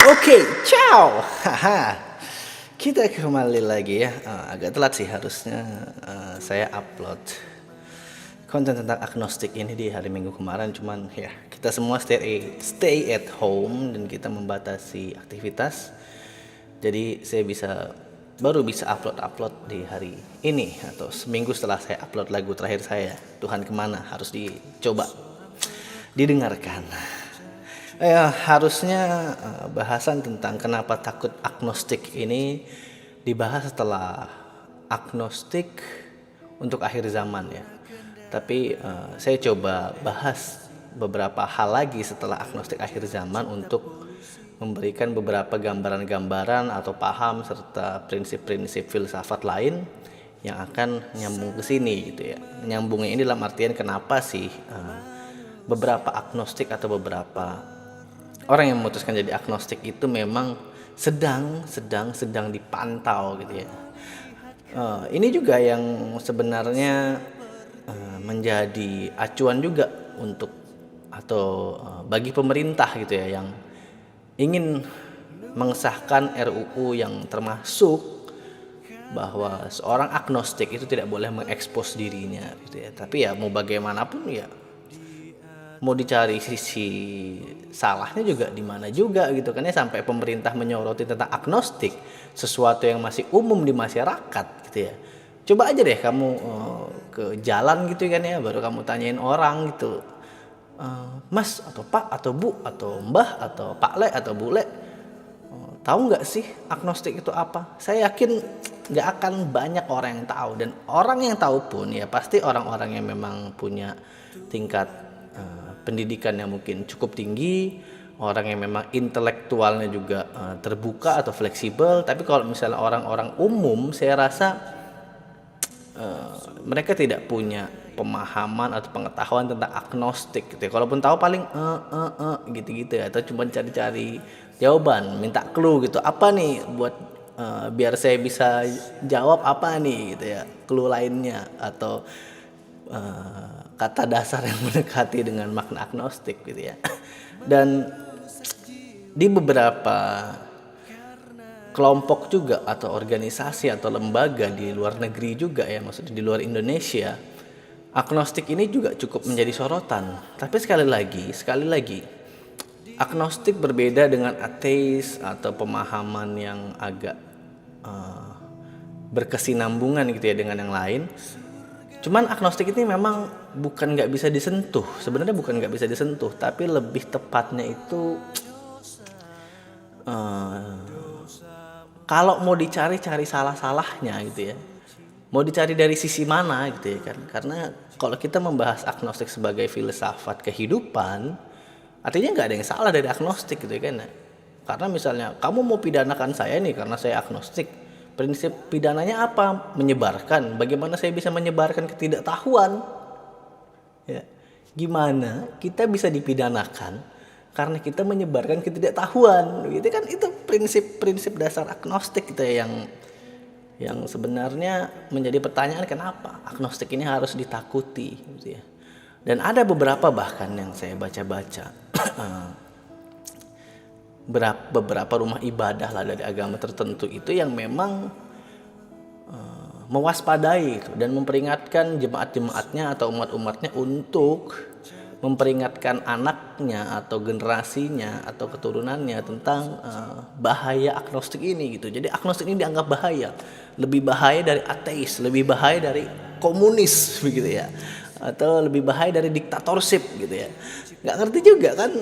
Oke, ciao. Haha. Kita kembali lagi ya. Agak telat sih harusnya saya upload konten tentang agnostik ini di hari Minggu kemarin, cuman ya kita semua stay at home dan kita membatasi aktivitas. Jadi saya baru bisa upload di hari ini atau seminggu setelah saya upload lagu terakhir saya, Tuhan Kemana, harus dicoba didengarkan. Harusnya bahasan tentang kenapa takut agnostik ini dibahas setelah agnostik untuk akhir zaman ya. Tapi saya coba bahas beberapa hal lagi setelah agnostik akhir zaman untuk memberikan beberapa gambaran-gambaran atau paham serta prinsip-prinsip filsafat lain yang akan nyambung ke sini gitu ya. Nyambungnya ini dalam artian kenapa sih beberapa agnostik atau beberapa orang yang memutuskan jadi agnostik itu memang sedang dipantau gitu ya. Ini juga yang sebenarnya menjadi acuan juga untuk atau bagi pemerintah gitu ya, yang ingin mengesahkan RUU yang termasuk bahwa seorang agnostik itu tidak boleh mengekspos dirinya gitu ya. Tapi ya mau bagaimanapun ya, mau dicari sisi salahnya juga di mana juga gitu kan ya, sampai pemerintah menyoroti tentang agnostik, sesuatu yang masih umum di masyarakat gitu ya. Coba aja deh kamu ke jalan gitu kan ya, baru kamu tanyain orang gitu, Mas atau Pak atau Bu atau Mbah atau Pak Le atau Bu Le, tahu nggak sih agnostik itu apa? Saya yakin nggak akan banyak orang yang tahu, dan orang yang tahu pun ya pasti orang-orang yang memang punya tingkat pendidikan yang mungkin cukup tinggi, orang yang memang intelektualnya juga terbuka atau fleksibel. Tapi kalau misalnya orang-orang umum, saya rasa mereka tidak punya pemahaman atau pengetahuan tentang agnostik gitu ya. Kalaupun tahu paling gitu-gitu ya, atau cuma cari-cari jawaban, minta clue gitu, apa nih buat biar saya bisa jawab apa nih gitu ya, clue lainnya atau kata dasar yang mendekati dengan makna agnostik gitu ya. Dan di beberapa kelompok juga atau organisasi atau lembaga di luar negeri juga ya, maksudnya di luar Indonesia, agnostik ini juga cukup menjadi sorotan. Tapi sekali lagi agnostik berbeda dengan ateis atau pemahaman yang agak berkesinambungan gitu ya dengan yang lain. Cuman agnostik ini memang bukan nggak bisa disentuh, sebenarnya bukan nggak bisa disentuh, tapi lebih tepatnya itu kalau mau dicari salah-salahnya gitu ya, mau dicari dari sisi mana gitu ya kan. Karena kalau kita membahas agnostik sebagai filsafat kehidupan, artinya nggak ada yang salah dari agnostik gitu ya kan. Karena misalnya kamu mau pidanakan saya nih karena saya agnostik, prinsip pidananya apa? Menyebarkan. Bagaimana saya bisa menyebarkan ketidaktahuan? Ya. Gimana kita bisa dipidanakan karena kita menyebarkan ketidaktahuan? Gitu kan, itu prinsip-prinsip dasar agnostik gitu ya, yang sebenarnya menjadi pertanyaan kenapa agnostik ini harus ditakuti gitu ya. Dan ada beberapa bahkan yang saya baca-baca beberapa rumah ibadah lah dari agama tertentu itu yang memang mewaspadai itu dan memperingatkan jemaat-jemaatnya atau umat-umatnya untuk memperingatkan anaknya atau generasinya atau keturunannya tentang bahaya agnostik ini gitu. Jadi agnostik ini dianggap bahaya, lebih bahaya dari ateis, lebih bahaya dari komunis begitu ya, atau lebih bahaya dari diktatorship gitu ya. Nggak ngerti juga kan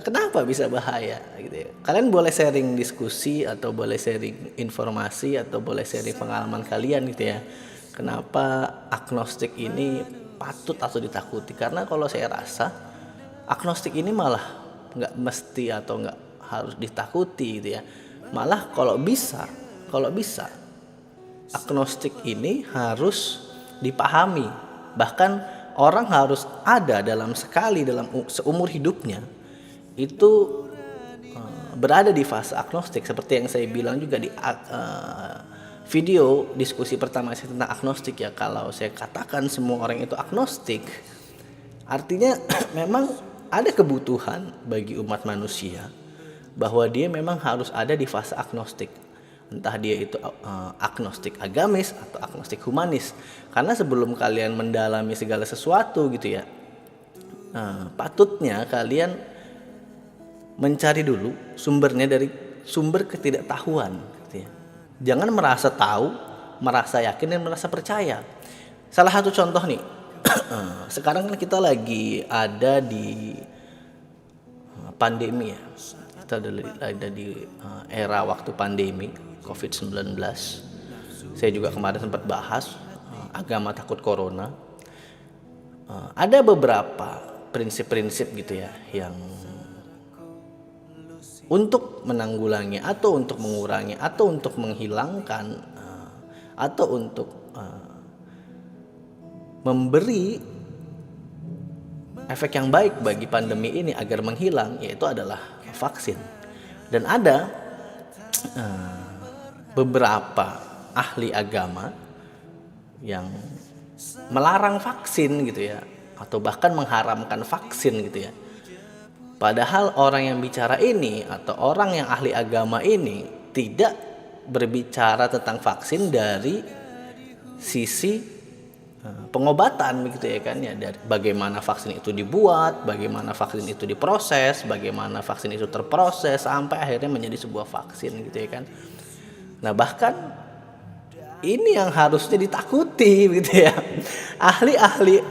kenapa bisa bahaya gitu ya. Kalian boleh sharing diskusi atau boleh sharing informasi atau boleh sharing pengalaman kalian gitu ya, kenapa agnostik ini patut atau ditakuti. Karena kalau saya rasa agnostik ini malah nggak mesti atau nggak harus ditakuti gitu ya. Malah kalau bisa agnostik ini harus dipahami. Bahkan orang harus ada dalam seumur hidupnya itu berada di fase agnostik, seperti yang saya bilang juga di video diskusi pertama saya tentang agnostik ya. Kalau saya katakan semua orang itu agnostik, artinya memang ada kebutuhan bagi umat manusia bahwa dia memang harus ada di fase agnostik. Entah dia itu agnostik agamis atau agnostik humanis. Karena sebelum kalian mendalami segala sesuatu gitu ya, patutnya kalian mencari dulu sumbernya dari sumber ketidaktahuan gitu ya. Jangan merasa tahu, merasa yakin dan merasa percaya. Salah satu contoh nih, sekarang kan kita lagi ada di pandemi ya. Kita ada di era waktu pandemi COVID-19. Saya juga kemarin sempat bahas agama takut corona. Ada beberapa prinsip-prinsip gitu ya yang untuk menanggulangi atau untuk mengurangi atau untuk menghilangkan atau untuk memberi efek yang baik bagi pandemi ini agar menghilang, yaitu adalah vaksin. Dan ada beberapa ahli agama yang melarang vaksin gitu ya, atau bahkan mengharamkan vaksin gitu ya. Padahal orang yang bicara ini atau orang yang ahli agama ini tidak berbicara tentang vaksin dari sisi pengobatan begitu ya kan ya, dari bagaimana vaksin itu dibuat, bagaimana vaksin itu diproses, bagaimana vaksin itu terproses sampai akhirnya menjadi sebuah vaksin gitu ya kan. Nah, bahkan ini yang harusnya ditakuti gitu ya. Ahli-ahli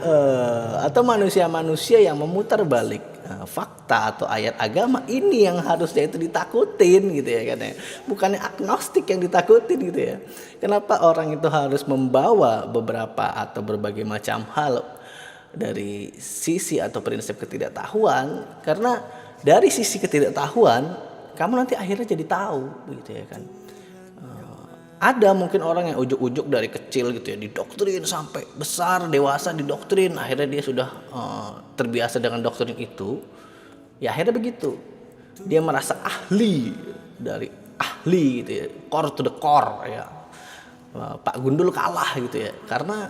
atau manusia-manusia yang memutar balik fakta atau ayat agama, ini yang harusnya itu ditakutin gitu ya kan ya. Bukannya agnostik yang ditakutin gitu ya. Kenapa orang itu harus membawa beberapa atau berbagai macam hal dari sisi atau prinsip ketidaktahuan? Karena dari sisi ketidaktahuan kamu nanti akhirnya jadi tahu gitu ya kan. Ada mungkin orang yang ujuk-ujuk dari kecil gitu ya, didoktrin sampai besar, dewasa didoktrin, akhirnya dia sudah terbiasa dengan doktrin itu. Ya akhirnya begitu. Dia merasa ahli dari ahli gitu ya, core to the core ya. Pak Gundul kalah gitu ya. Karena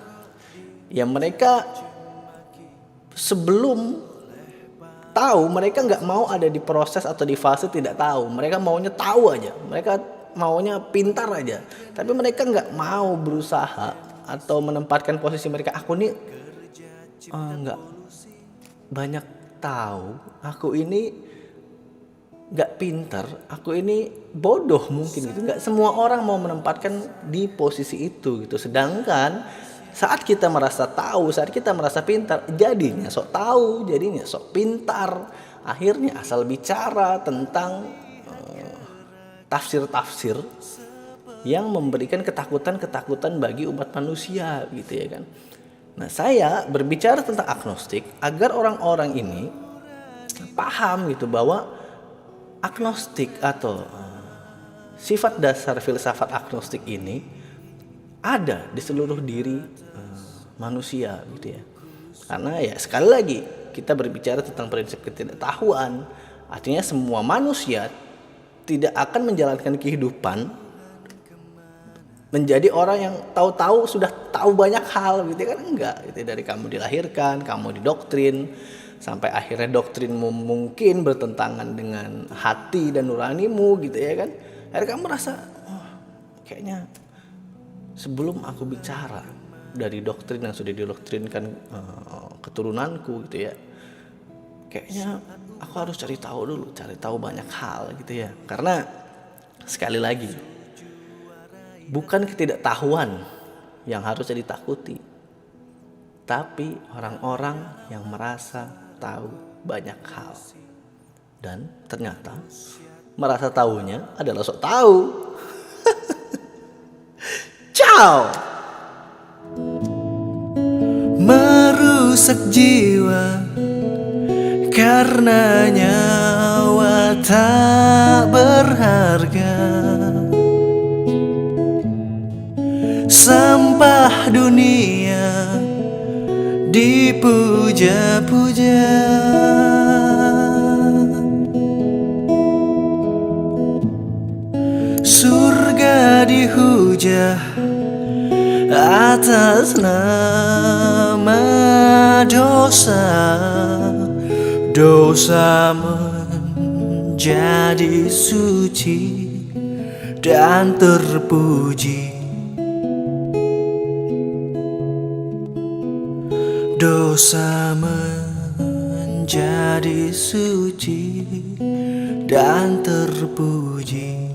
ya mereka sebelum tahu, mereka nggak mau ada di proses atau di fase tidak tahu. Mereka maunya tahu aja. Mereka maunya pintar aja, tapi mereka nggak mau berusaha atau menempatkan posisi mereka. Aku nih nggak banyak tahu, aku ini nggak pintar, aku ini bodoh mungkin gitu. Nggak semua orang mau menempatkan di posisi itu gitu. Sedangkan saat kita merasa tahu, saat kita merasa pintar, jadinya sok tahu, jadinya sok pintar. Akhirnya asal bicara tentang tafsir-tafsir yang memberikan ketakutan-ketakutan bagi umat manusia gitu ya kan. Nah, saya berbicara tentang agnostik agar orang-orang ini paham gitu bahwa agnostik atau sifat dasar filsafat agnostik ini ada di seluruh diri manusia gitu ya. Karena ya sekali lagi kita berbicara tentang prinsip ketidaktahuan, artinya semua manusia tidak akan menjalankan kehidupan menjadi orang yang tahu-tahu sudah tahu banyak hal gitu kan, enggak gitu. Dari kamu dilahirkan, kamu didoktrin sampai akhirnya doktrinmu mungkin bertentangan dengan hati dan nuranimu gitu ya kan. Akhirnya kamu merasa kayaknya sebelum aku bicara dari doktrin yang sudah didoktrinkan keturunanku gitu ya, kayaknya aku harus cari tahu banyak hal gitu ya. Karena sekali lagi, bukan ketidaktahuan yang harusnya ditakuti, tapi orang-orang yang merasa tahu banyak hal dan ternyata merasa tahunya adalah sok tahu. Ciao. Merusak jiwa karena nyawa tak berharga, sampah dunia dipuja-puja, surga dihujah atas nama dosa. Dosa menjadi menjadi suci dan terpuji. Dosa menjadi suci dan terpuji.